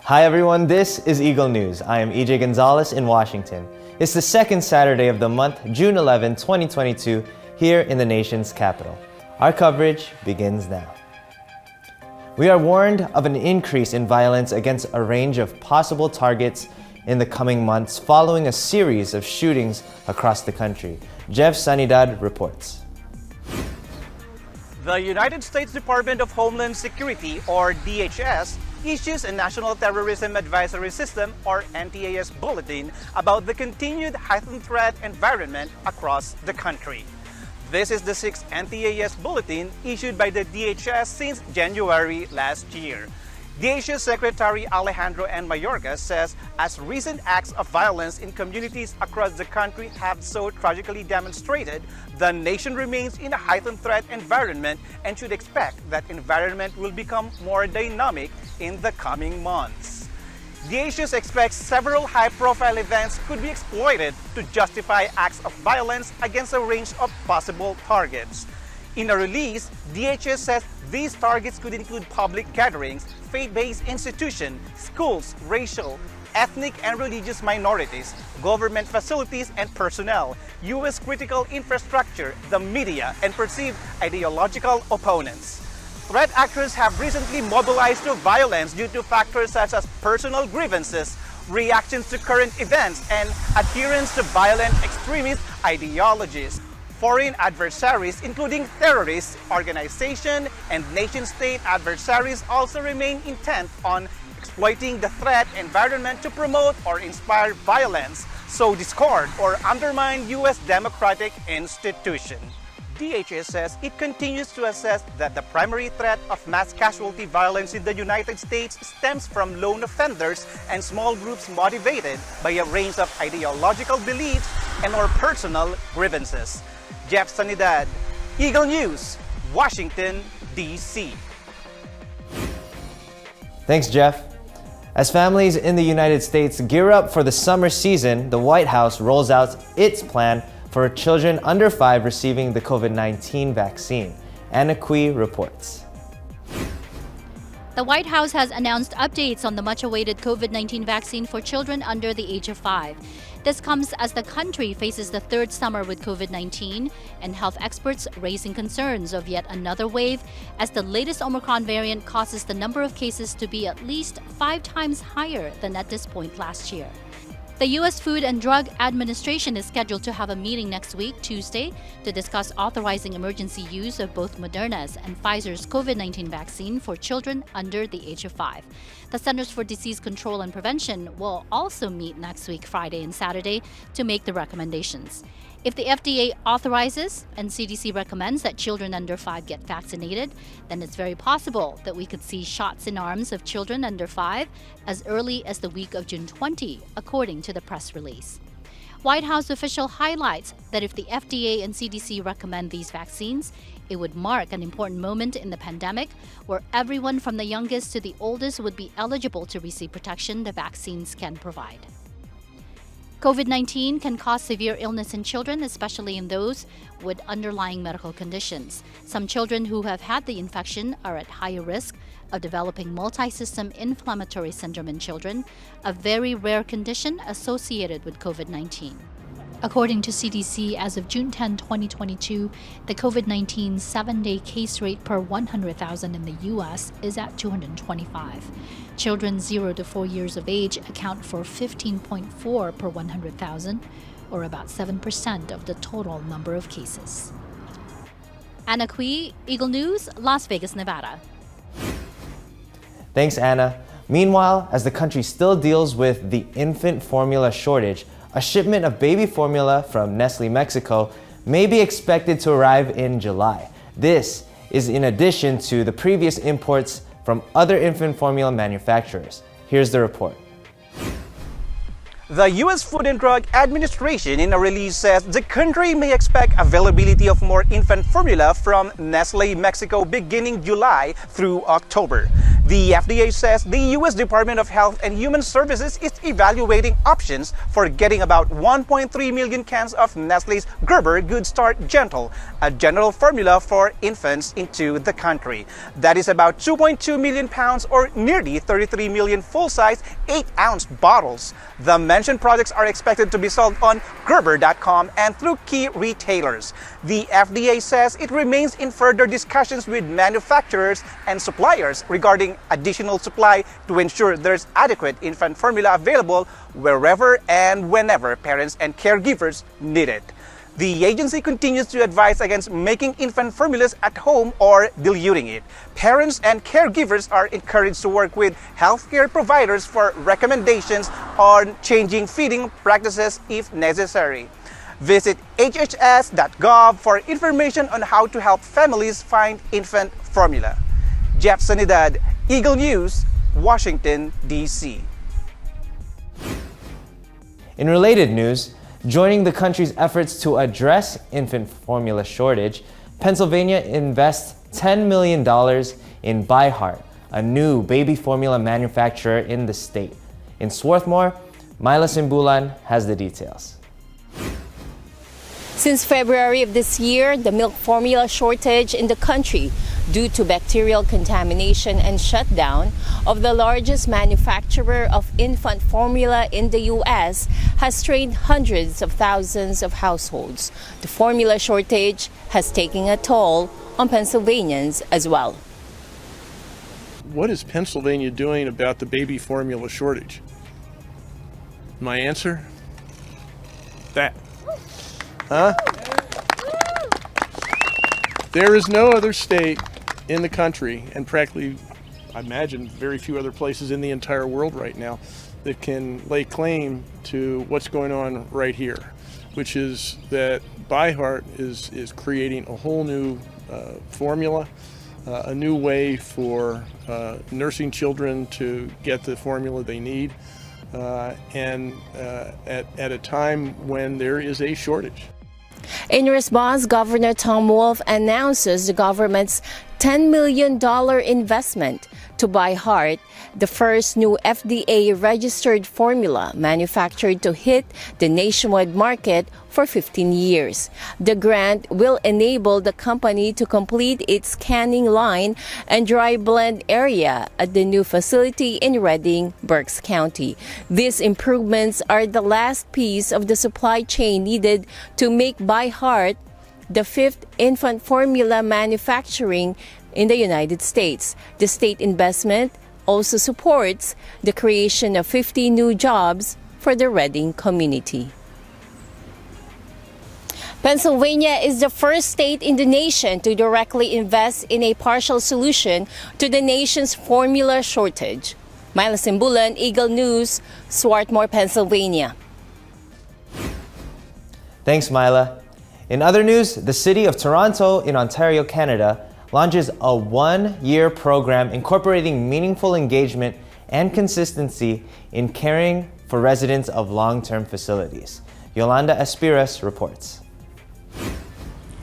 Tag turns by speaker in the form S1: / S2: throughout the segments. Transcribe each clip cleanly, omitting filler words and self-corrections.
S1: Hi everyone, this is Eagle News. I am EJ Gonzalez in Washington. It's the second Saturday of the month, June 11, 2022, here in the nation's capital. Our coverage begins now. We are warned of an increase in violence against a range of possible targets in the coming months following a series of shootings across the country. Jeff Sanidad reports.
S2: The United States Department of Homeland Security, or DHS, issues a National Terrorism Advisory System, or NTAS, bulletin about the continued heightened threat environment across the country. This is the 6th NTAS bulletin issued by the DHS since January last year. DHS Secretary Alejandro N. Mayorkas says as recent acts of violence in communities across the country have so tragically demonstrated, the nation remains in a heightened threat environment and should expect that environment will become more dynamic in the coming months. DHS expects several high-profile events could be exploited to justify acts of violence against a range of possible targets. In a release, DHS says these targets could include public gatherings, faith-based institutions, schools, racial, ethnic and religious minorities, government facilities and personnel, U.S. critical infrastructure, the media, and perceived ideological opponents. Threat actors have recently mobilized to violence due to factors such as personal grievances, reactions to current events, and adherence to violent extremist ideologies. Foreign adversaries, including terrorist organizations and nation-state adversaries, also remain intent on exploiting the threat environment to promote or inspire violence, sow discord, or undermine U.S. democratic institutions. DHS says it continues to assess that the primary threat of mass casualty violence in the United States stems from lone offenders and small groups motivated by a range of ideological beliefs and/or personal grievances. Jeff Sanidad, Eagle News, Washington, D.C.
S1: Thanks, Jeff. As families in the United States gear up for the summer season, the White House rolls out its plan for children under 5 receiving the COVID-19 vaccine. Anna Kui reports.
S3: The White House has announced updates on the much-awaited COVID-19 vaccine for children under the age of 5. This comes as the country faces the third summer with COVID-19 and health experts raising concerns of yet another wave as the latest Omicron variant causes the number of cases to be at least 5 times higher than at this point last year. The U.S. Food and Drug Administration is scheduled to have a meeting next week, Tuesday, to discuss authorizing emergency use of both Moderna's and Pfizer's COVID-19 vaccine for children under the age of 5. The Centers for Disease Control and Prevention will also meet next week, Friday and Saturday, to make the recommendations. If the FDA authorizes and CDC recommends that children under 5 get vaccinated, then it's very possible that we could see shots in arms of children under 5 as early as the week of June 20, according to the press release. White House official highlights that if the FDA and CDC recommend these vaccines, it would mark an important moment in the pandemic where everyone from the youngest to the oldest would be eligible to receive protection the vaccines can provide. COVID-19 can cause severe illness in children, especially in those with underlying medical conditions. Some children who have had the infection are at higher risk of developing multi-system inflammatory syndrome in children, a very rare condition associated with COVID-19. According to CDC, as of June 10, 2022, the COVID-19 7-day case rate per 100,000 in the U.S. is at 225. Children 0 to 4 years of age account for 15.4 per 100,000, or about 7% of the total number of cases. Anna Kui, Eagle News, Las Vegas, Nevada.
S1: Thanks, Anna. Meanwhile, as the country still deals with the infant formula shortage, a shipment of baby formula from Nestle Mexico may be expected to arrive in July. This is in addition to the previous imports from other infant formula manufacturers. Here's the report.
S2: The U.S. Food and Drug Administration in a release says the country may expect availability of more infant formula from Nestle Mexico beginning July through October. The FDA says the U.S. Department of Health and Human Services is evaluating options for getting about 1.3 million cans of Nestle's Gerber Good Start Gentle, a general formula for infants, into the country. That is about 2.2 million pounds or nearly 33 million full-size 8-ounce bottles. The mentioned products are expected to be sold on Gerber.com and through key retailers. The FDA says it remains in further discussions with manufacturers and suppliers regarding additional supply to ensure there's adequate infant formula available wherever and whenever parents and caregivers need it. The agency continues to advise against making infant formulas at home or diluting it. Parents and caregivers are encouraged to work with healthcare providers for recommendations on changing feeding practices if necessary. Visit hhs.gov for information on how to help families find infant formula. Jeff Sanidad, Eagle News, Washington, D.C.
S1: In related news, joining the country's efforts to address infant formula shortage, Pennsylvania invests $10 million in ByHeart, a new baby formula manufacturer in the state. In Swarthmore, Myla Simbulan has the details.
S4: Since February of this year, the milk formula shortage in the country due to bacterial contamination and shutdown of the largest manufacturer of infant formula in the U.S. has strained hundreds of thousands of households. The formula shortage has taken a toll on Pennsylvanians as well.
S5: What is Pennsylvania doing about the baby formula shortage? My answer? That. There is no other state in the country, and practically, I imagine, very few other places in the entire world right now that can lay claim to what's going on right here, which is that ByHeart is creating a whole new formula, a new way for nursing children to get the formula they need, and at a time when there is a shortage.
S4: In response, Governor Tom Wolf announces the government's $10 million investment to ByHeart, the first new FDA-registered formula manufactured to hit the nationwide market for 15 years. The grant will enable the company to complete its canning line and dry blend area at the new facility in Reading, Berks County. These improvements are the last piece of the supply chain needed to make ByHeart the fifth infant formula manufacturing in the United States. The state investment also supports the creation of 50 new jobs for the Reading community. Pennsylvania is the first state in the nation to directly invest in a partial solution to the nation's formula shortage. Myla Simbulan, Eagle News, Swarthmore, Pennsylvania.
S1: Thanks, Myla. In other news, the city of Toronto in Ontario, Canada, launches a one-year program incorporating meaningful engagement and consistency in caring for residents of long-term facilities. Yolanda Espiras reports.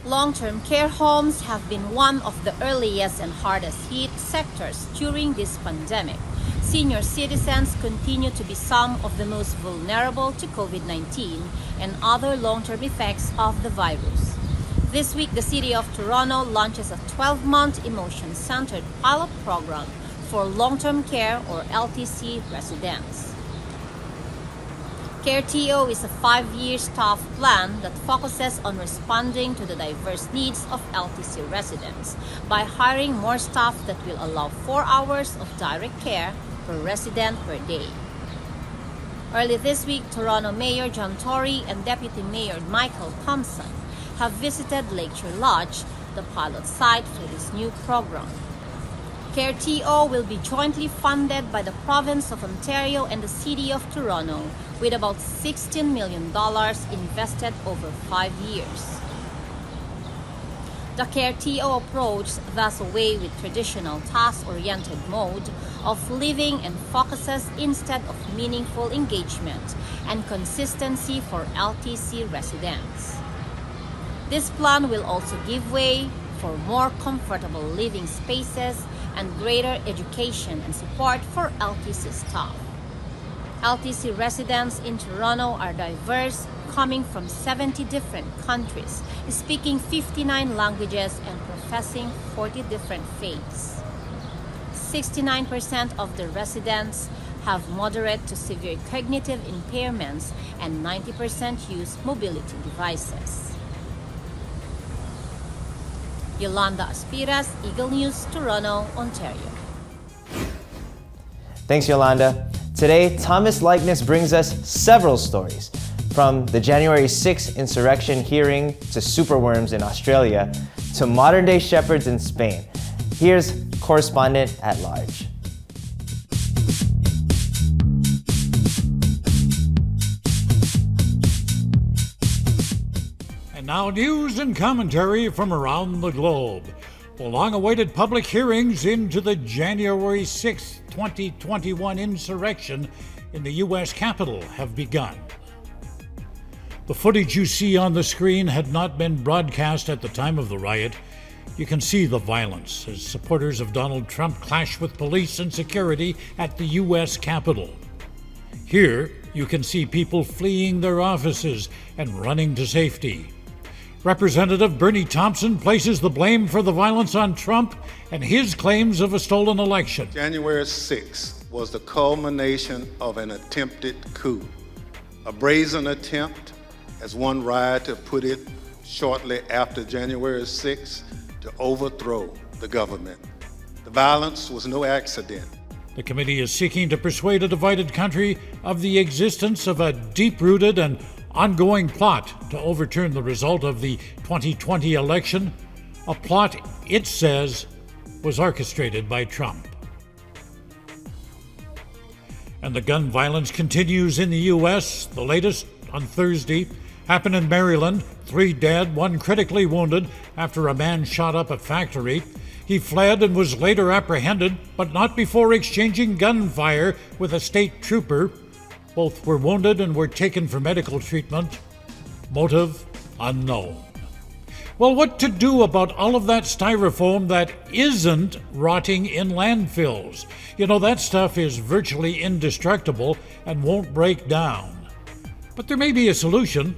S3: Long-term care homes have been one of the earliest and hardest hit sectors during this pandemic. Senior citizens continue to be some of the most vulnerable to COVID-19 and other long-term effects of the virus. This week, the City of Toronto launches a 12-month emotion-centered pilot program for long-term care or LTC residents. Careto is a 5-year staff plan that focuses on responding to the diverse needs of LTC residents by hiring more staff that will allow 4 hours of direct care per resident per day. Early this week, Toronto Mayor John Tory and Deputy Mayor Michael Thompson have visited Lakeshore Lodge, the pilot site for this new program. Careto will be jointly funded by the Province of Ontario and the City of Toronto, with about $16 million invested over 5 years. The Careto approach does away with traditional task-oriented mode of living and focuses instead of meaningful engagement and consistency for LTC residents. This plan will also give way for more comfortable living spaces
S4: and greater education and support for LTC staff. LTC residents in Toronto are diverse, coming from 70 different countries, speaking 59 languages and professing 40 different faiths. 69% of the residents have moderate to severe cognitive impairments and 90% use mobility devices. Yolanda Aspiras, Eagle News, Toronto, Ontario.
S1: Thanks, Yolanda. Today, Thomas Likeness brings us several stories, from the January 6th insurrection hearing to Superworms in Australia to modern-day shepherds in Spain. Here's correspondent at large.
S6: And now news and commentary from around the globe. The long-awaited public hearings into the January 6, 2021 insurrection in the U.S. Capitol have begun. The footage you see on the screen had not been broadcast at the time of the riot. You can see the violence as supporters of Donald Trump clash with police and security at the U.S. Capitol. Here, you can see people fleeing their offices and running to safety. Representative Bernie Thompson places the blame for the violence on Trump and his claims of a stolen election.
S7: January 6th was the culmination of an attempted coup, a brazen attempt, as one rioter put it shortly after January 6th, to overthrow the government. The violence was no accident.
S6: The committee is seeking to persuade a divided country of the existence of a deep-rooted and ongoing plot to overturn the result of the 2020 election, a plot it says was orchestrated by Trump. And the gun violence continues in the U.S. The latest, on Thursday, happened in Maryland. 3 dead, 1 critically wounded after a man shot up a factory. He fled and was later apprehended, but not before exchanging gunfire with a state trooper. Both were wounded and were taken for medical treatment. Motive unknown. Well, what to do about all of that styrofoam that isn't rotting in landfills? You know, that stuff is virtually indestructible and won't break down. But there may be a solution.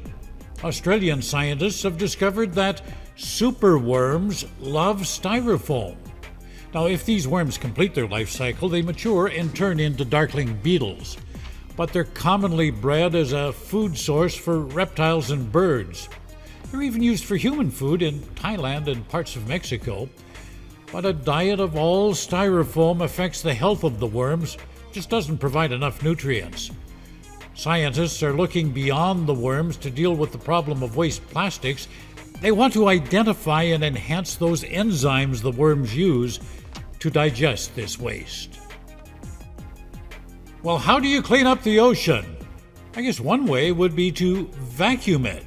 S6: Australian scientists have discovered that superworms love styrofoam. Now, if these worms complete their life cycle, they mature and turn into darkling beetles. But they're commonly bred as a food source for reptiles and birds. They're even used for human food in Thailand and parts of Mexico. But a diet of all styrofoam affects the health of the worms, just doesn't provide enough nutrients. Scientists are looking beyond the worms to deal with the problem of waste plastics. They want to identify and enhance those enzymes the worms use to digest this waste. Well, how do you clean up the ocean? I guess one way would be to vacuum it.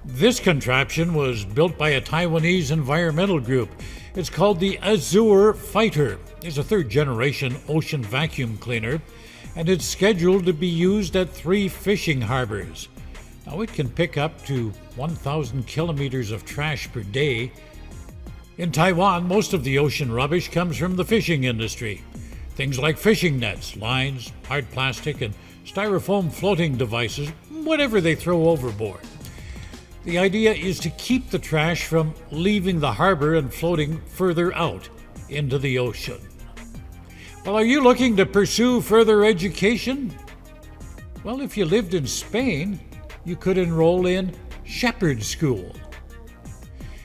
S6: This contraption was built by a Taiwanese environmental group. It's called the Azure Fighter. It's a 3rd-generation ocean vacuum cleaner, and it's scheduled to be used at 3 fishing harbors. Now, it can pick up to 1,000 kilometers of trash per day. In Taiwan, most of the ocean rubbish comes from the fishing industry. Things like fishing nets, lines, hard plastic, and styrofoam floating devices, whatever they throw overboard. The idea is to keep the trash from leaving the harbor and floating further out into the ocean. Well, are you looking to pursue further education? Well, if you lived in Spain, you could enroll in Shepherd School.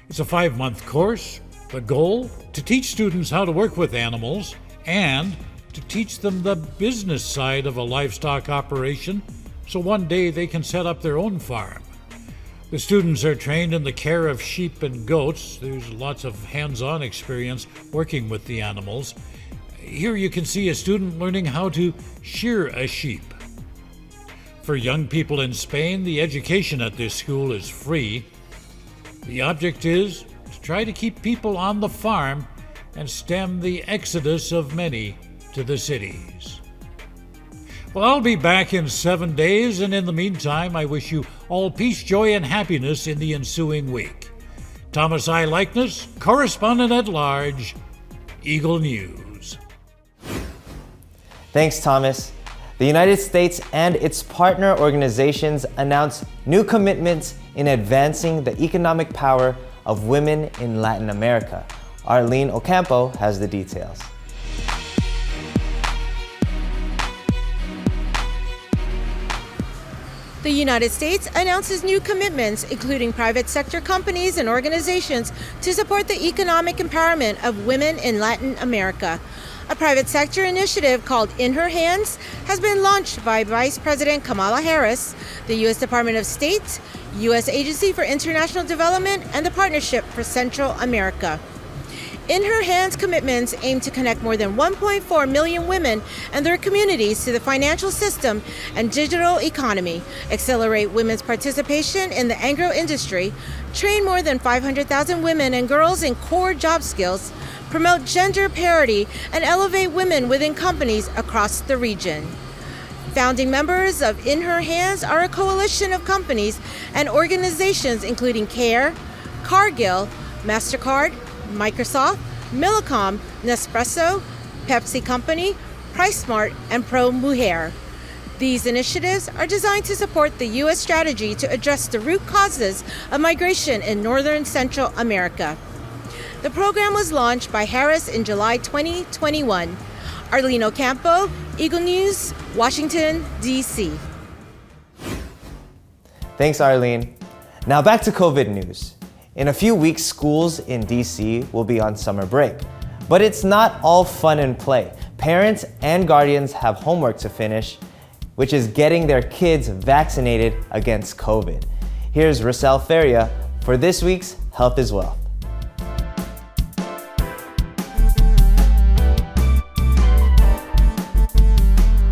S6: It's a 5-month course. The goal? To teach students how to work with animals and to teach them the business side of a livestock operation, so one day they can set up their own farm. The students are trained in the care of sheep and goats. There's lots of hands-on experience working with the animals. Here you can see a student learning how to shear a sheep. For young people in Spain, the education at this school is free. The object is to try to keep people on the farm and stem the exodus of many to the cities. Well, I'll be back in 7 days, and in the meantime, I wish you all peace, joy, and happiness in the ensuing week. Thomas I. Likeness, correspondent at large, Eagle News.
S1: Thanks, Thomas. The United States and its partner organizations announced new commitments in advancing the economic power of women in Latin America. Arlene Ocampo has the details.
S8: The United States announces new commitments, including private sector companies and organizations, to support the economic empowerment of women in Latin America. A private sector initiative called In Her Hands has been launched by Vice President Kamala Harris, the U.S. Department of State, U.S. Agency for International Development, and the Partnership for Central America. In Her Hands commitments aim to connect more than 1.4 million women and their communities to the financial system and digital economy, accelerate women's participation in the agro industry, train more than 500,000 women and girls in core job skills, promote gender parity, and elevate women within companies across the region. Founding members of In Her Hands are a coalition of companies and organizations including CARE, Cargill, MasterCard, Microsoft, Millicom, Nespresso, Pepsi Company, PriceSmart, and Pro Mujer. These initiatives are designed to support the U.S. strategy to address the root causes of migration in northern Central America. The program was launched by Harris in July 2021. Arlene Ocampo, Eagle News, Washington, D.C.
S1: Thanks, Arlene. Now back to COVID news. In a few weeks, schools in DC will be on summer break. But it's not all fun and play. Parents and guardians have homework to finish, which is getting their kids vaccinated against COVID. Here's Rosel Feria for this week's Health is Wealth.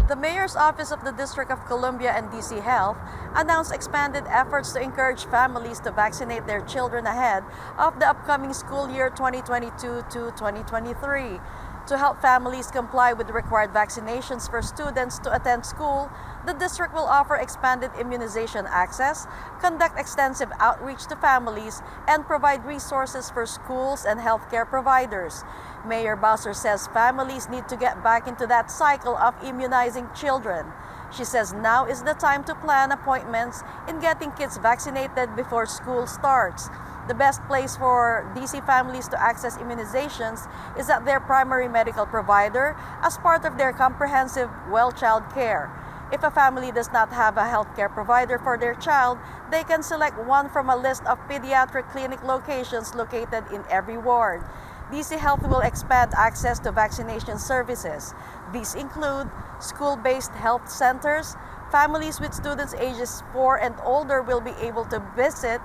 S9: The Mayor's Office of the District of Columbia and DC Health announced expanded efforts to encourage families to vaccinate their children ahead of the upcoming school year 2022 to 2023. To help families comply with the required vaccinations for students to attend school, the district will offer expanded immunization access, conduct extensive outreach to families, and provide resources for schools and healthcare providers. Mayor Bowser says families need to get back into that cycle of immunizing children. She says now is the time to plan appointments in getting kids vaccinated before school starts. The best place for DC families to access immunizations is at their primary medical provider as part of their comprehensive well child care. If a family does not have a healthcare provider for their child, they can select one from a list of pediatric clinic locations located in every ward. DC Health will expand access to vaccination services. These include school-based health centers. Families with students ages 4 and older will be able to visit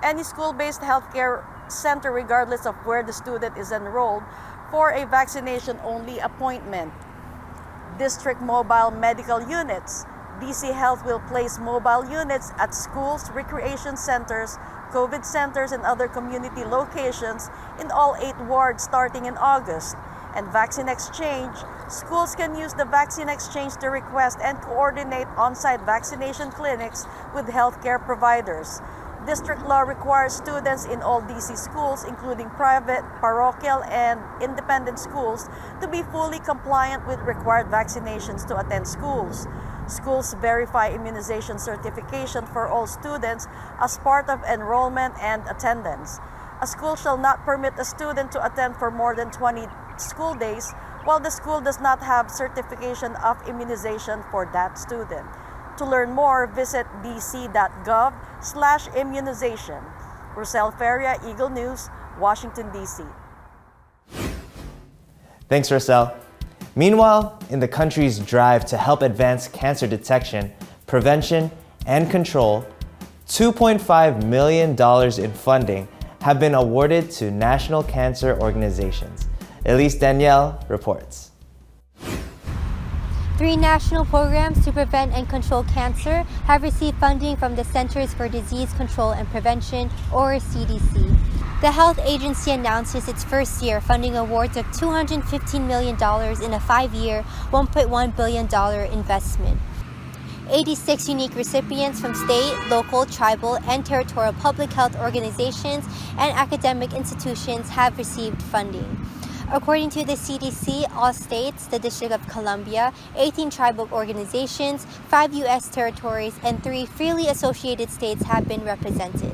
S9: any school-based healthcare center regardless of where the student is enrolled for a vaccination-only appointment. District mobile medical units. DC Health will place mobile units at schools, recreation centers, COVID centers, and other community locations in all 8 wards starting in August. And Vaccine Exchange. Schools can use the Vaccine Exchange to request and coordinate on-site vaccination clinics with healthcare providers. District law requires students in all DC schools, including private, parochial, and independent schools, to be fully compliant with required vaccinations to attend schools. Schools verify immunization certification for all students as part of enrollment and attendance. A school shall not permit a student to attend for more than 20 school days while the school does not have certification of immunization for that student. To learn more, visit dc.gov/immunization. Rosel Feria, Eagle News, Washington, D.C.
S1: Thanks, Rosel. Meanwhile, in the country's drive to help advance cancer detection, prevention, and control, $2.5 million in funding have been awarded to national cancer organizations. Elise Danielle reports.
S10: 3 national programs to prevent and control cancer have received funding from the Centers for Disease Control and Prevention, or CDC. The health agency announces its first year funding awards of $215 million in a 5-year, $1.1 billion investment. 86 unique recipients from state, local, tribal, and territorial public health organizations and academic institutions have received funding. According to the CDC, all states, the District of Columbia, 18 tribal organizations, 5 U.S. territories, and 3 freely associated states have been represented.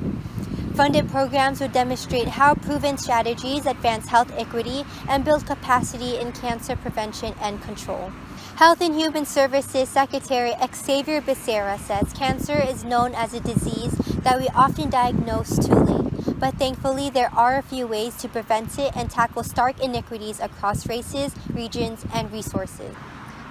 S10: Funded programs would demonstrate how proven strategies advance health equity and build capacity in cancer prevention and control. Health and Human Services Secretary Xavier Becerra says cancer is known as a disease that we often diagnose too late, but thankfully there are a few ways to prevent it and tackle stark inequities across races, regions, and resources.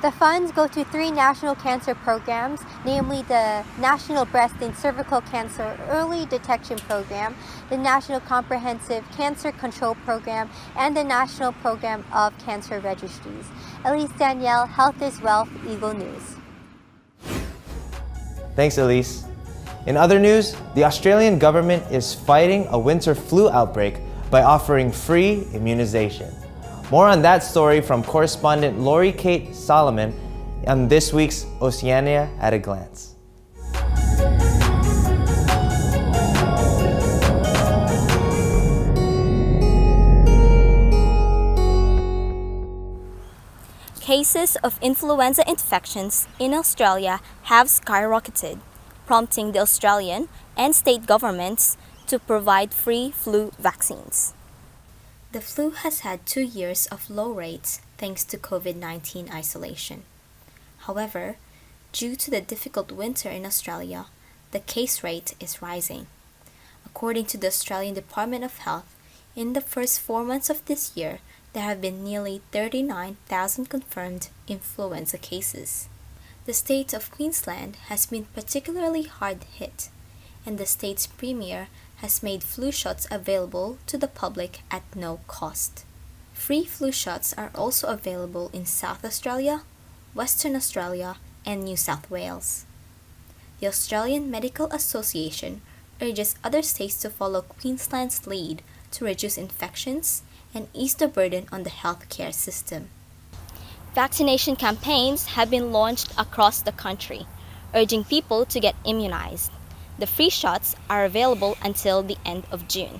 S10: The funds go to 3 national cancer programs, namely the National Breast and Cervical Cancer Early Detection Program, the National Comprehensive Cancer Control Program, and the National Program of Cancer Registries. Elise Danielle, Health is Wealth, Eagle News.
S1: Thanks, Elise. In other news, the Australian government is fighting a winter flu outbreak by offering free immunization. More on that story from correspondent Lori Kate Solomon on this week's Oceania at a Glance.
S11: Cases of influenza infections in Australia have skyrocketed, prompting the Australian and state governments to provide free flu vaccines. The flu has had 2 years of low rates thanks to COVID-19 isolation. However, due to the difficult winter in Australia, the case rate is rising. According to the Australian Department of Health, in the first 4 months of this year, there have been nearly 39,000 confirmed influenza cases. The state of Queensland has been particularly hard hit, and the state's premier has made flu shots available to the public at no cost. Free flu shots are also available in South Australia, Western Australia, and New South Wales. The Australian Medical Association urges other states to follow Queensland's lead to reduce infections and ease the burden on the healthcare system. Vaccination campaigns have been launched across the country, urging people to get immunized. The free shots are available until the end of June.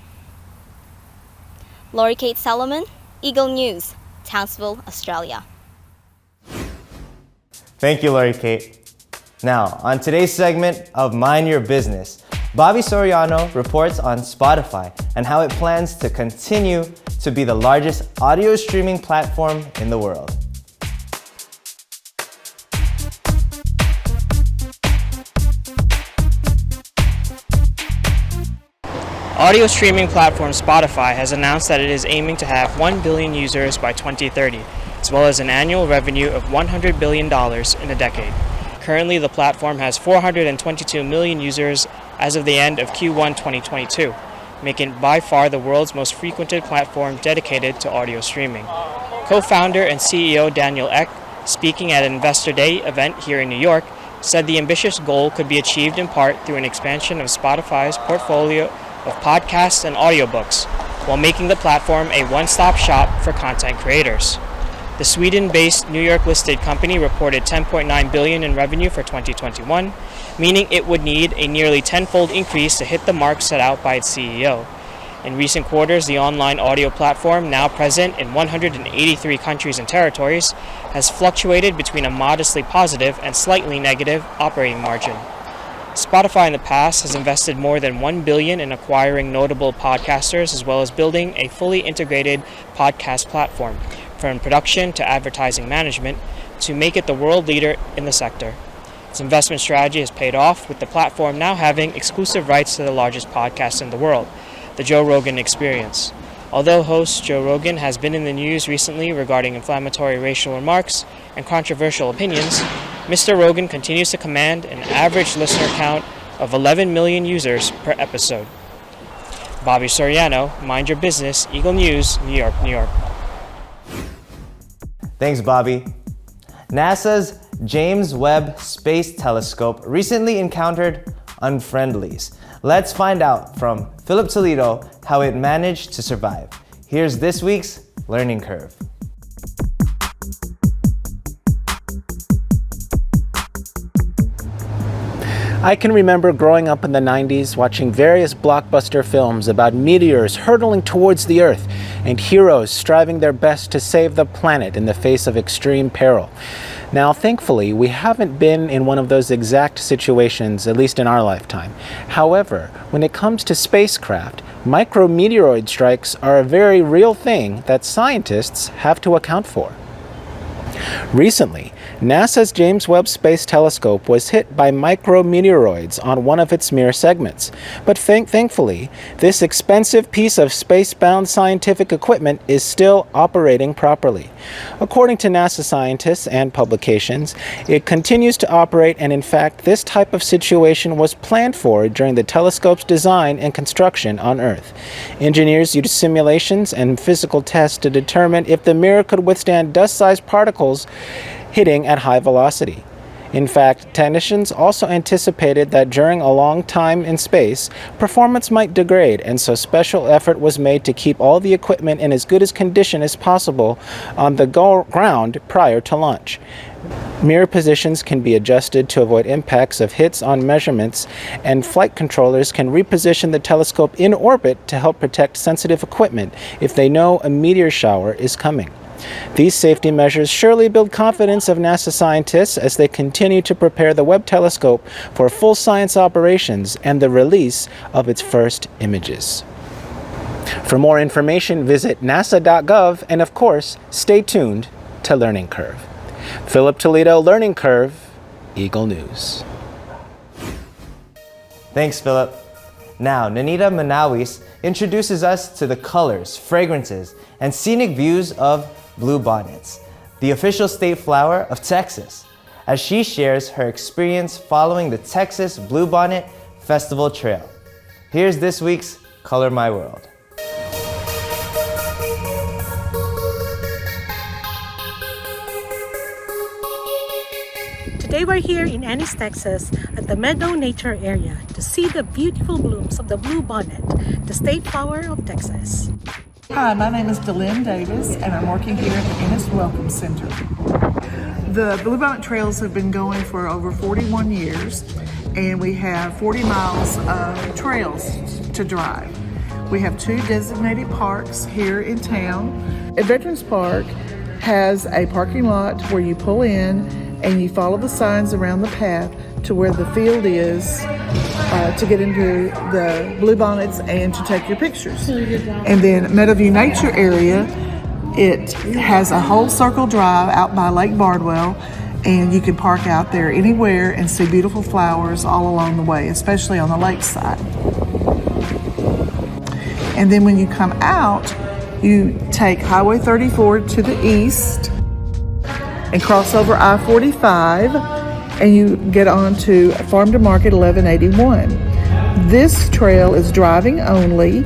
S11: Lori Kate Solomon, Eagle News, Townsville, Australia.
S1: Thank you, Lori Kate. Now, on today's segment of Mind Your Business, Bobby Soriano reports on Spotify and how it plans to continue to be the largest audio streaming platform in the world.
S12: Audio streaming platform Spotify has announced that it is aiming to have 1 billion users by 2030, as well as an annual revenue of $100 billion in a decade. Currently, the platform has 422 million users as of the end of Q1 2022, making it by far the world's most frequented platform dedicated to audio streaming. Co-founder and CEO Daniel Ek, speaking at an Investor Day event here in New York, said the ambitious goal could be achieved in part through an expansion of Spotify's portfolio of podcasts and audiobooks, while making the platform a one-stop shop for content creators. The Sweden-based New York-listed company reported $10.9 billion in revenue for 2021, meaning it would need a nearly tenfold increase to hit the mark set out by its CEO. In recent quarters, the online audio platform, now present in 183 countries and territories, has fluctuated between a modestly positive and slightly negative operating margin. Spotify in the past has invested more than $1 billion in acquiring notable podcasters, as well as building a fully integrated podcast platform, from production to advertising management, to make it the world leader in the sector. Its investment strategy has paid off, with the platform now having exclusive rights to the largest podcast in the world, The Joe Rogan Experience. Although host Joe Rogan has been in the news recently regarding inflammatory racial remarks and controversial opinions, Mr. Rogan continues to command an average listener count of 11 million users per episode. Bobby Soriano, Mind Your Business, Eagle News, New York, New York.
S1: Thanks, Bobby. NASA's James Webb Space Telescope recently encountered unfriendlies. Let's find out from Philip Toledo how it managed to survive. Here's this week's Learning Curve.
S13: I can remember growing up in the 90s watching various blockbuster films about meteors hurtling towards the Earth and heroes striving their best to save the planet in the face of extreme peril. Now, thankfully, we haven't been in one of those exact situations, at least in our lifetime. However, when it comes to spacecraft, micrometeoroid strikes are a very real thing that scientists have to account for. Recently, NASA's James Webb Space Telescope was hit by micrometeoroids on one of its mirror segments. But thankfully, this expensive piece of space-bound scientific equipment is still operating properly. According to NASA scientists and publications, it continues to operate, and in fact, this type of situation was planned for during the telescope's design and construction on Earth. Engineers used simulations and physical tests to determine if the mirror could withstand dust-sized particles hitting at high velocity. In fact, technicians also anticipated that during a long time in space, performance might degrade, and so special effort was made to keep all the equipment in as good a condition as possible on the ground prior to launch. Mirror positions can be adjusted to avoid impacts of hits on measurements, and flight controllers can reposition the telescope in orbit to help protect sensitive equipment if they know a meteor shower is coming. These safety measures surely build confidence of NASA scientists as they continue to prepare the Webb telescope for full science operations and the release of its first images. For more information, visit nasa.gov, and of course, stay tuned to Learning Curve. Philip Toledo, Learning Curve, Eagle News.
S1: Thanks, Philip. Now, Nanita Manawis introduces us to the colors, fragrances, and scenic views of bluebonnets, the official state flower of Texas, as she shares her experience following the Texas Bluebonnet Festival Trail. Here's this week's Color My World.
S14: Today we're here in Ennis, Texas at the Meadow Nature Area to see the beautiful blooms of the bluebonnet, the state flower of Texas.
S15: Hi, my name is Delynn Davis, and I'm working here at the Ennis Welcome Center. The Bluebonnet Trails have been going for over 41 years, and we have 40 miles of trails to drive. We have 2 designated parks here in town. At Veterans Park has a parking lot where you pull in and you follow the signs around the path to where the field is to get into the bluebonnets and to take your pictures. And then Meadowview Nature Area, it has a whole circle drive out by Lake Bardwell, and you can park out there anywhere and see beautiful flowers all along the way, especially on the lakeside. And then when you come out, you take Highway 34 to the east and cross over I-45, and you get on to Farm to Market 1181. This trail is driving only,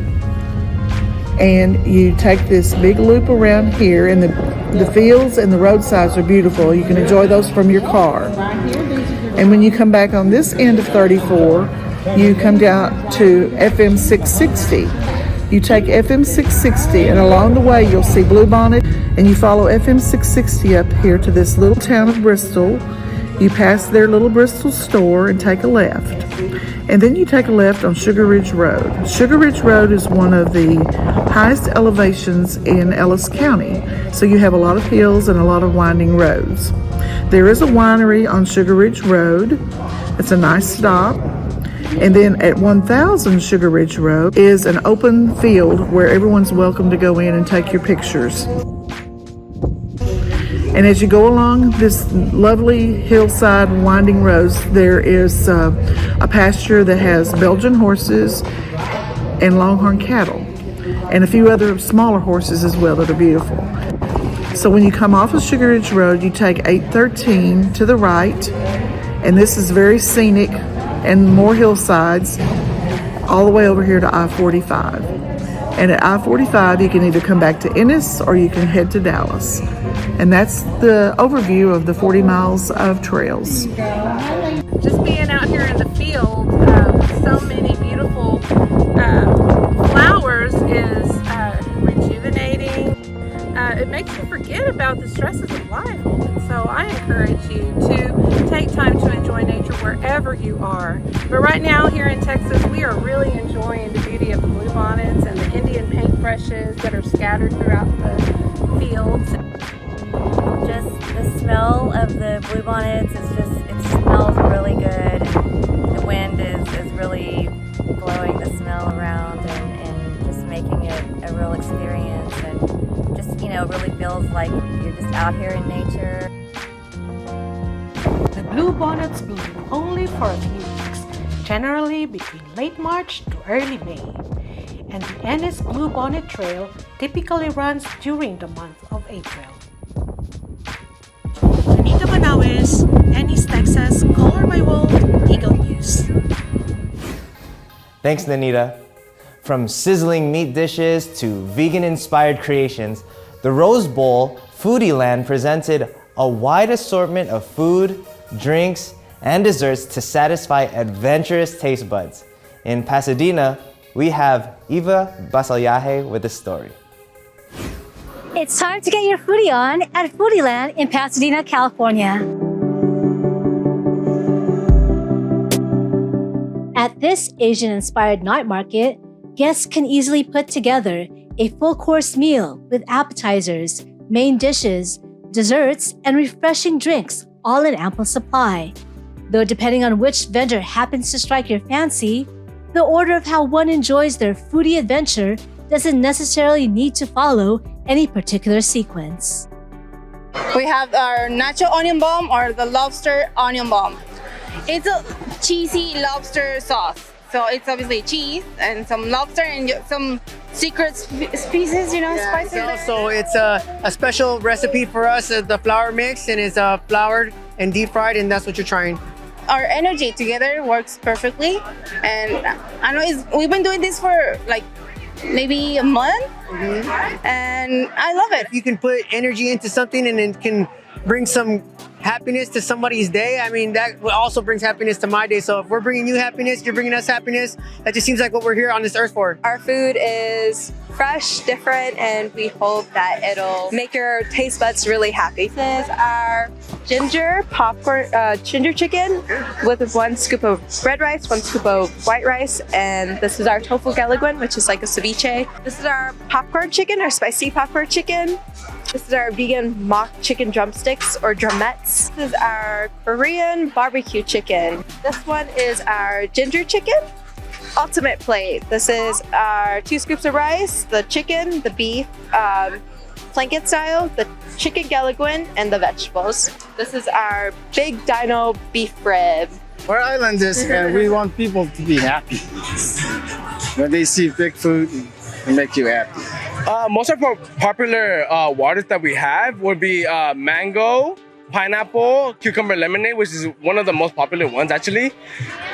S15: and you take this big loop around here, and the fields and the roadsides are beautiful. You can enjoy those from your car. And when you come back on this end of 34, you come down to FM 660. You take FM 660, and along the way you'll see Bluebonnet, and you follow FM 660 up here to this little town of Bristol. You pass their little Bristol store and take a left. And then you take a left on Sugar Ridge Road. Sugar Ridge Road is one of the highest elevations in Ellis County. So you have a lot of hills and a lot of winding roads. There is a winery on Sugar Ridge Road. It's a nice stop. And then at 1000 Sugar Ridge Road is an open field where everyone's welcome to go in and take your pictures. And as you go along this lovely hillside winding roads, there is a pasture that has Belgian horses and longhorn cattle, and a few other smaller horses as well that are beautiful. So when you come off of Sugar Ridge Road, you take 813 to the right, and this is very scenic and more hillsides all the way over here to I-45. And at I-45, you can either come back to Ennis or you can head to Dallas. And that's the overview of the 40 miles of trails.
S14: Just being out here in the field, so many beautiful flowers is rejuvenating. It makes you forget about the stresses of life. And so I encourage you to take time to enjoy nature wherever you are. But right now here in Texas, we are really enjoying the beauty of the bluebonnets and the Indian paint paintbrushes that are scattered throughout the fields.
S16: Just the smell of the bluebonnets it smells really good. The wind is really blowing the smell around and just making it a real experience, and just, really feels like you're just out here in nature.
S17: The bluebonnets bloom only for a few weeks, generally between late March to early May. And the Ennis Bluebonnet Trail typically runs during the month of April. Anita Manawes, Ennis, Texas, Color My World, Eagle News.
S1: Thanks, Nanita. From sizzling meat dishes to vegan-inspired creations, the Rose Bowl Foodie Land presented a wide assortment of food, drinks, and desserts to satisfy adventurous taste buds. In Pasadena, we have Eva Basalyaje with the story.
S18: It's time to get your foodie on at Foodie Land in Pasadena, California. At this Asian-inspired night market, guests can easily put together a full-course meal with appetizers, main dishes, desserts, and refreshing drinks, all in ample supply. Though depending on which vendor happens to strike your fancy, the order of how one enjoys their foodie adventure doesn't necessarily need to follow any particular sequence.
S19: We have our nacho onion bomb or the lobster onion bomb. It's a cheesy lobster sauce. So it's obviously cheese and some lobster and some secret species, spices.
S20: So it's a special recipe for us, the flour mix, and it's floured and deep fried, and that's what you're trying.
S19: Our energy together works perfectly, and I know we've been doing this for like maybe a month, and I love it.
S20: If you can put energy into something and it can bring some happiness to somebody's day, I mean, that also brings happiness to my day. So if we're bringing you happiness, you're bringing us happiness. That just seems like what we're here on this earth for.
S21: Our food is fresh, different, and we hope that it'll make your taste buds really happy. This is our ginger chicken with 1 scoop of red rice, 1 scoop of white rice, and this is our tofu galiguan, which is like a ceviche. This is our popcorn chicken, our spicy popcorn chicken. This is our vegan mock chicken drumsticks or drumettes. This is our Korean barbecue chicken. This one is our ginger chicken. Ultimate plate. This is our 2 scoops of rice, the chicken, the beef, blanket style, the chicken galiguan, and the vegetables. This is our big dino beef rib.
S22: We're islanders and we want people to be happy. When they see big food, it makes you happy.
S23: Most of our popular waters that we have would be mango, pineapple, cucumber lemonade, which is one of the most popular ones actually.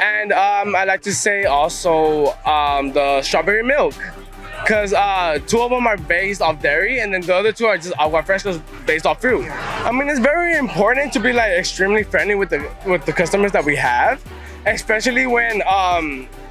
S23: And I like to say also the strawberry milk, because 2 of them are based off dairy and then the other 2 are just agua fresca based off fruit. I mean, it's very important to be like extremely friendly with the customers that we have, especially when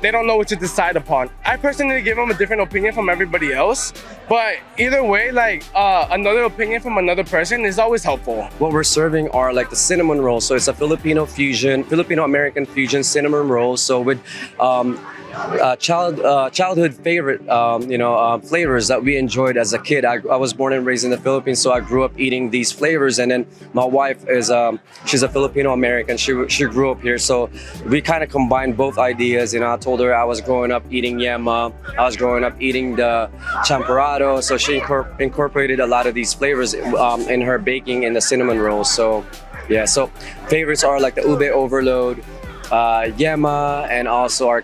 S23: they don't know what to decide upon. I personally give them a different opinion from everybody else, but either way, like another opinion from another person is always helpful.
S24: What we're serving are like the cinnamon rolls. So it's a Filipino-American fusion cinnamon roll. So with childhood favorite, flavors that we enjoyed as a kid. I was born and raised in the Philippines, so I grew up eating these flavors. And then my wife is, she's a Filipino-American. She grew up here, so we kind of combined both ideas. I told her I was growing up eating yema. I was growing up eating the champurrado. So she incorporated a lot of these flavors in her baking in the cinnamon rolls. So yeah, so favorites are like the ube overload, yema, and also our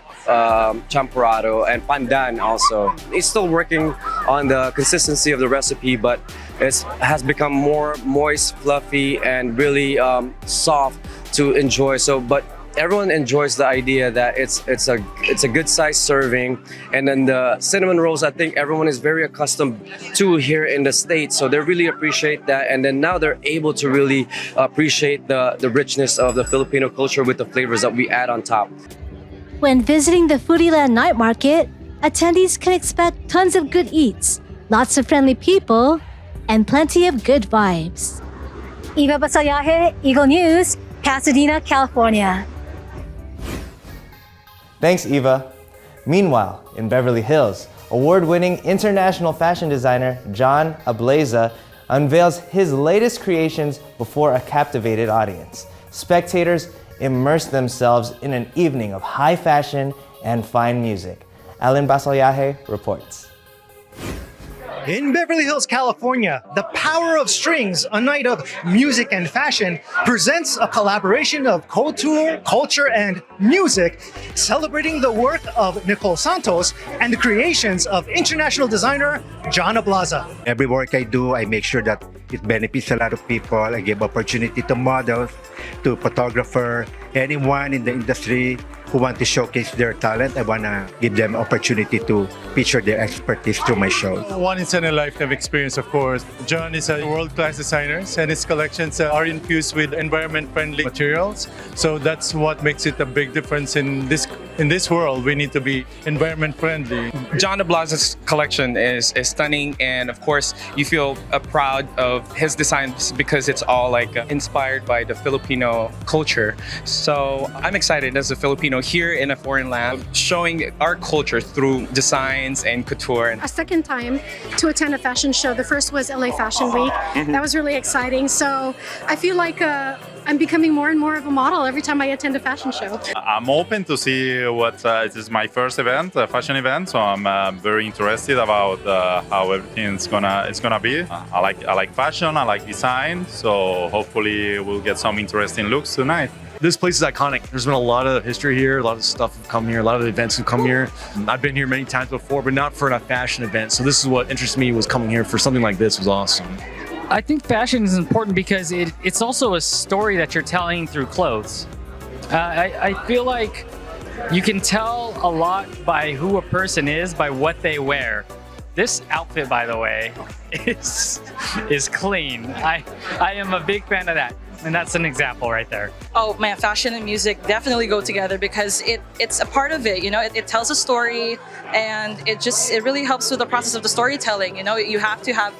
S24: champurrado and pandan also. It's still working on the consistency of the recipe, but it has become more moist, fluffy, and really soft to enjoy. So, but everyone enjoys the idea that it's a good size serving. And then the cinnamon rolls, I think everyone is very accustomed to here in the States, so they really appreciate that. And then now they're able to really appreciate the richness of the Filipino culture with the flavors that we add on top.
S18: When visiting the Foodie Land night market, attendees can expect tons of good eats, lots of friendly people, and plenty of good vibes. Eva Basalyaje, Eagle News, Pasadena, California.
S1: Thanks, Eva. Meanwhile, in Beverly Hills, award-winning international fashion designer John Ablaza unveils his latest creations before a captivated audience. Spectators immerse themselves in an evening of high fashion and fine music. Alan Basayahe reports.
S2: In Beverly Hills, California, the Power of Strings, a night of music and fashion, presents a collaboration of couture, culture, and music, celebrating the work of Nicole Santos and the creations of international designer John Ablaza.
S3: Every work I do, I make sure that it benefits a lot of people. I give opportunity to models, to photographer, anyone in the industry who want to showcase their talent. I want to give them opportunity to feature their expertise through my show.
S4: Once in a lifetime experience, of course. John is a world-class designer and his collections are infused with environment-friendly materials. So that's what makes it a big difference in this world. We need to be environment-friendly.
S5: John Ablaza's collection is stunning, and of course you feel proud of his designs because it's all like inspired by the Filipino culture. So I'm excited as a Filipino here in a foreign land, showing our culture through designs and couture.
S25: A second time to attend a fashion show. The first was LA Fashion Week. That was really exciting. So I feel like I'm becoming more and more of a model every time I attend a fashion show.
S26: I'm open to see what this is my first event, a fashion event, so I'm very interested about how everything's gonna be. I like fashion, I like design, so hopefully we'll get some interesting looks tonight.
S27: This place is iconic. There's been a lot of history here, a lot of stuff have come here, a lot of events have come here. I've been here many times before, but not for a fashion event. So this is what interests me, was coming here for something like this was awesome.
S28: I think fashion is important because it's also a story that you're telling through clothes. I feel like you can tell a lot by who a person is by what they wear. This outfit, by the way, is clean. I am a big fan of that. And that's an example right there.
S29: Oh man, fashion and music definitely go together because it's a part of it, you know, it tells a story and it really helps with the process of the storytelling. You know, you have to have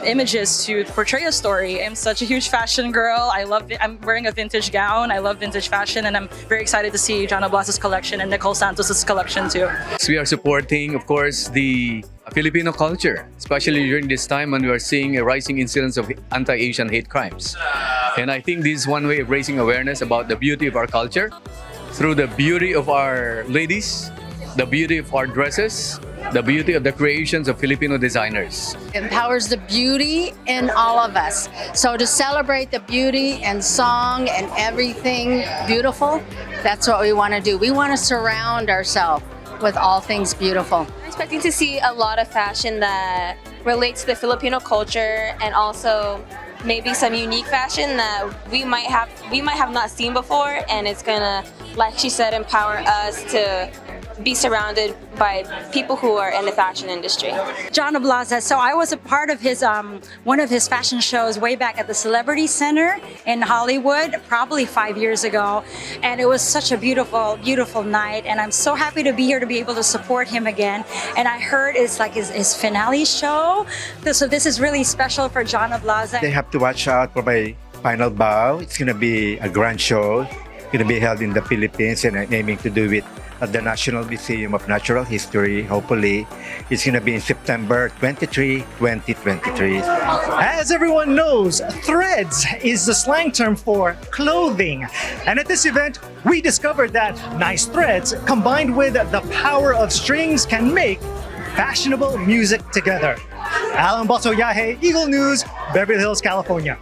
S29: images to portray a story. I'm such a huge fashion girl. I love it. I'm wearing a vintage gown. I love vintage fashion and I'm very excited to see John Ablaza's collection and Nicole Santos' collection too.
S30: So we are supporting, of course, the Filipino culture, especially during this time when we are seeing a rising incidence of anti-Asian hate crimes. And I think this is one way of raising awareness about the beauty of our culture through the beauty of our ladies, the beauty of our dresses, the beauty of the creations of Filipino designers.
S31: It empowers the beauty in all of us. So to celebrate the beauty and song and everything beautiful, that's what we want to do. We want to surround ourselves with all things beautiful.
S21: I'm expecting to see a lot of fashion that relates to the Filipino culture and also maybe some unique fashion that we might have not seen before, and it's gonna, like she said, empower us to be surrounded by people who are in the fashion industry.
S32: John Ablaza, so I was a part of his one of his fashion shows way back at the Celebrity Center in Hollywood, probably 5 years ago, and it was such a beautiful, beautiful night, and I'm so happy to be here to be able to support him again. And I heard it's like his finale show, so this is really special for John Ablaza.
S3: They have to watch out for my final bow. It's going to be a grand show. It's going to be held in the Philippines, and I'm aiming to do it at the National Museum of Natural History. Hopefully, it's going to be in September 23, 2023.
S2: As everyone knows, threads is the slang term for clothing. And at this event, we discovered that nice threads combined with the power of strings can make fashionable music together. Alan Basayahe, Eagle News, Beverly Hills, California.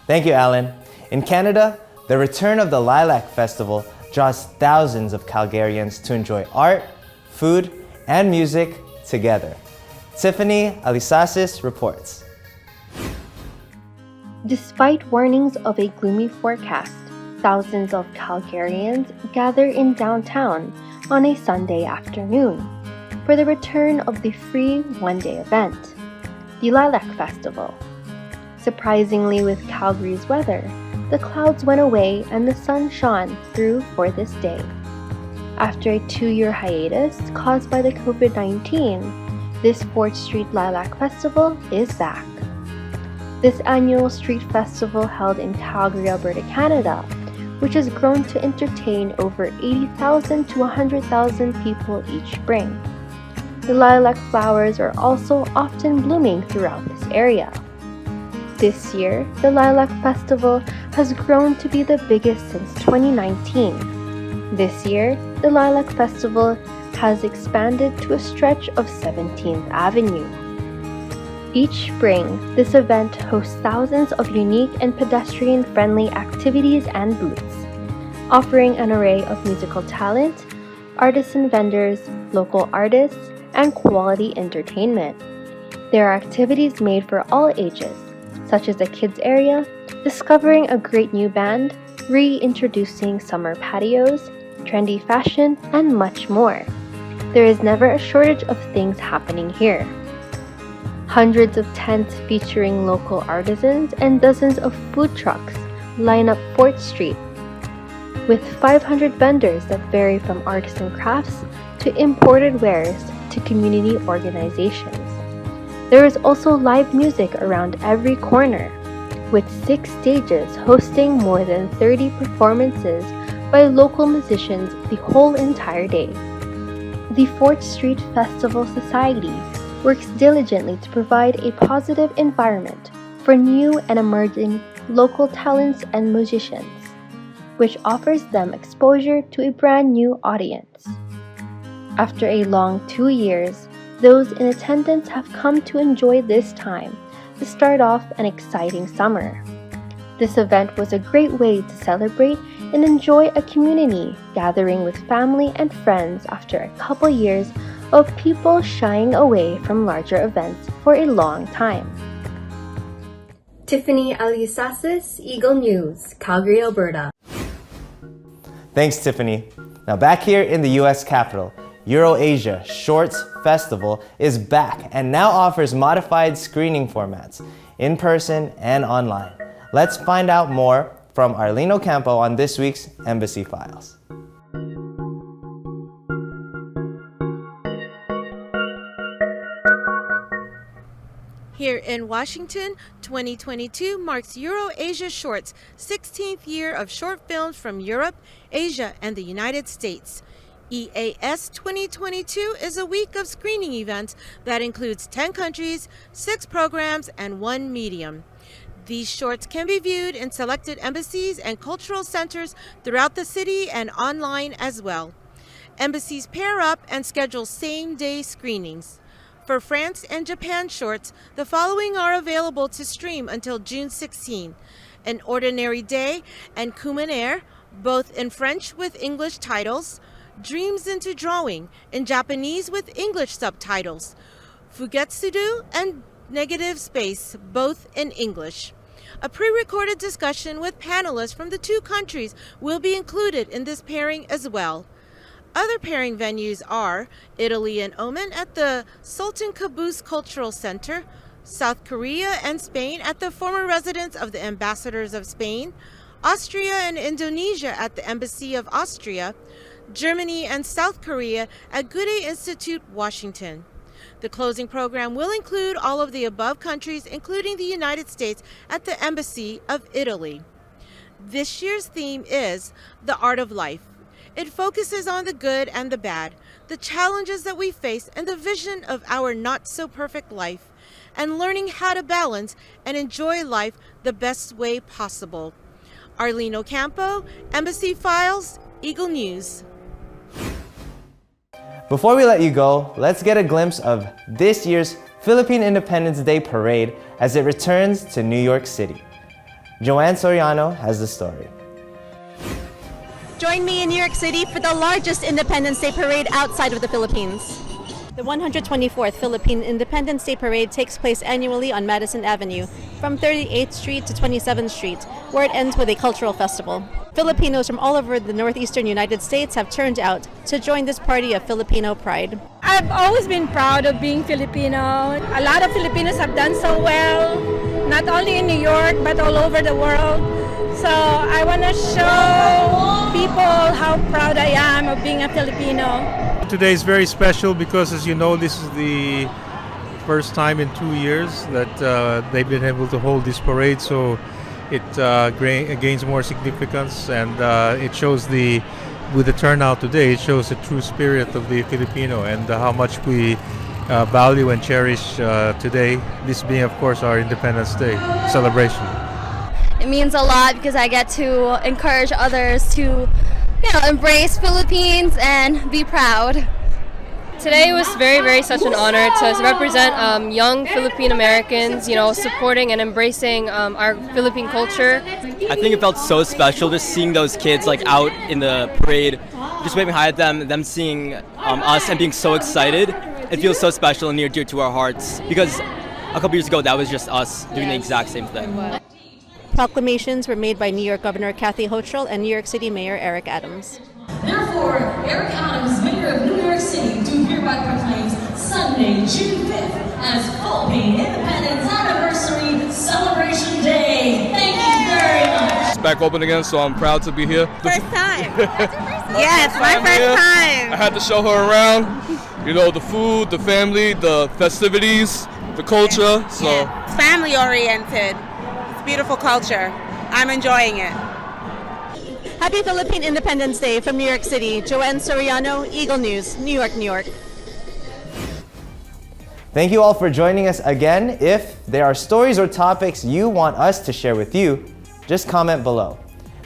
S1: Thank you, Alan. In Canada, the return of the Lilac Festival draws thousands of Calgarians to enjoy art, food, and music together. Tiffany Alisasis reports.
S33: Despite warnings of a gloomy forecast, thousands of Calgarians gather in downtown on a Sunday afternoon for the return of the free one-day event, the Lilac Festival. Surprisingly, with Calgary's weather, the clouds went away and the sun shone through for this day. After a 2-year hiatus caused by the COVID-19, this 4th Street Lilac Festival is back. This annual street festival held in Calgary, Alberta, Canada, which has grown to entertain over 80,000 to 100,000 people each spring. The lilac flowers are also often blooming throughout this area. This year, the Lilac Festival has grown to be the biggest since 2019. This year, the Lilac Festival has expanded to a stretch of 17th Avenue. Each spring, this event hosts thousands of unique and pedestrian-friendly activities and booths, offering an array of musical talent, artisan vendors, local artists, and quality entertainment. There are activities made for all ages, such as a kids area, discovering a great new band, reintroducing summer patios, trendy fashion, and much more. There is never a shortage of things happening here. Hundreds of tents featuring local artisans and dozens of food trucks line up 4th Street, with 500 vendors that vary from arts and crafts to imported wares to community organizations. There is also live music around every corner, with 6 stages hosting more than 30 performances by local musicians the whole entire day. The 4th Street Festival Society works diligently to provide a positive environment for new and emerging local talents and musicians, which offers them exposure to a brand new audience. After a long 2 years, those in attendance have come to enjoy this time to start off an exciting summer. This event was a great way to celebrate and enjoy a community gathering with family and friends after a couple years of people shying away from larger events for a long time. Tiffany Alisasis, Eagle News, Calgary, Alberta.
S1: Thanks, Tiffany. Now back here in the US Capitol, EuroAsia Shorts Festival is back and now offers modified screening formats, in person and online. Let's find out more from Arlene Ocampo on this week's Embassy Files.
S6: Here in Washington, 2022 marks EuroAsia Shorts' 16th year of short films from Europe, Asia, and the United States. EAS 2022 is a week of screening events that includes 10 countries, 6 programs, and 1 medium. These shorts can be viewed in selected embassies and cultural centers throughout the city and online as well. Embassies pair up and schedule same-day screenings. For France and Japan shorts, the following are available to stream until June 16. An Ordinary Day and Kumaner, both in French with English titles. Dreams into Drawing, in Japanese with English subtitles. Fugetsudo and Negative Space, both in English. A pre-recorded discussion with panelists from the 2 countries will be included in this pairing as well. Other pairing venues are Italy and Oman at the Sultan Qaboos Cultural Center, South Korea and Spain at the former residence of the Ambassadors of Spain, Austria and Indonesia at the Embassy of Austria, Germany and South Korea at Goethe Institute, Washington. The closing program will include all of the above countries, including the United States at the Embassy of Italy. This year's theme is The Art of Life. It focuses on the good and the bad, the challenges that we face, and the vision of our not-so-perfect life, and learning how to balance and enjoy life the best way possible. Arlene Ocampo, Embassy Files, Eagle News.
S1: Before we let you go, let's get a glimpse of this year's Philippine Independence Day Parade as it returns to New York City. Joanne Soriano has the story.
S7: Join me in New York City for the largest Independence Day Parade outside of the Philippines. The 124th Philippine Independence Day Parade takes place annually on Madison Avenue from 38th Street to 27th Street, where it ends with a cultural festival. Filipinos from all over the northeastern United States have turned out to join this party of Filipino pride.
S8: I've always been proud of being Filipino. A lot of Filipinos have done so well, not only in New York, but all over the world. So I want to show people how proud I am of being a Filipino.
S9: Today is very special because, as you know, this is the first time in 2 years that they've been able to hold this parade. So it gains more significance, and it shows with the turnout today, it shows the true spirit of the Filipino and how much we value and cherish today, this being, of course, our Independence Day celebration.
S10: It means a lot because I get to encourage others to, embrace Philippines and be proud.
S11: Today was very such an honor to represent young Philippine Americans, supporting and embracing our Philippine culture.
S12: I think it felt so special just seeing those kids out in the parade, just waving hi at them seeing us and being so excited. It feels so special and near dear to our hearts because a couple years ago that was just us doing the exact same thing.
S7: Proclamations were made by New York Governor Kathy Hochul and New York City Mayor Eric Adams.
S13: Therefore, Eric Adams, Mayor of New York City, do hereby proclaims Sunday, June 5th as Philippine Independence Anniversary Celebration Day. Thank you very much.
S14: It's back open again, so I'm proud to be here.
S15: First time. Yes, my first time.
S14: I had to show her around, the food, the family, the festivities, the culture. So
S15: it's family oriented. It's beautiful culture. I'm enjoying it.
S7: Happy Philippine Independence Day from New York City. Joanne Soriano, Eagle News, New York, New York.
S1: Thank you all for joining us again. If there are stories or topics you want us to share with you, just comment below.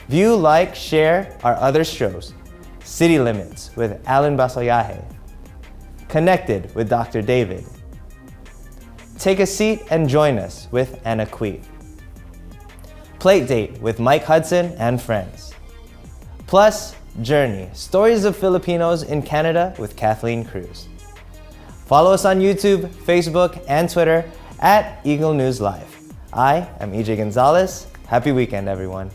S1: View, like, share our other shows. City Limits with Alan Basoyahe. Connected with Dr. David. Take a seat and join us with Anna Kui. Plate Date with Mike Hudson and friends. Plus, Journey, Stories of Filipinos in Canada with Kathleen Cruz. Follow us on YouTube, Facebook, and Twitter at Eagle News Live. I am EJ Gonzalez. Happy weekend, everyone.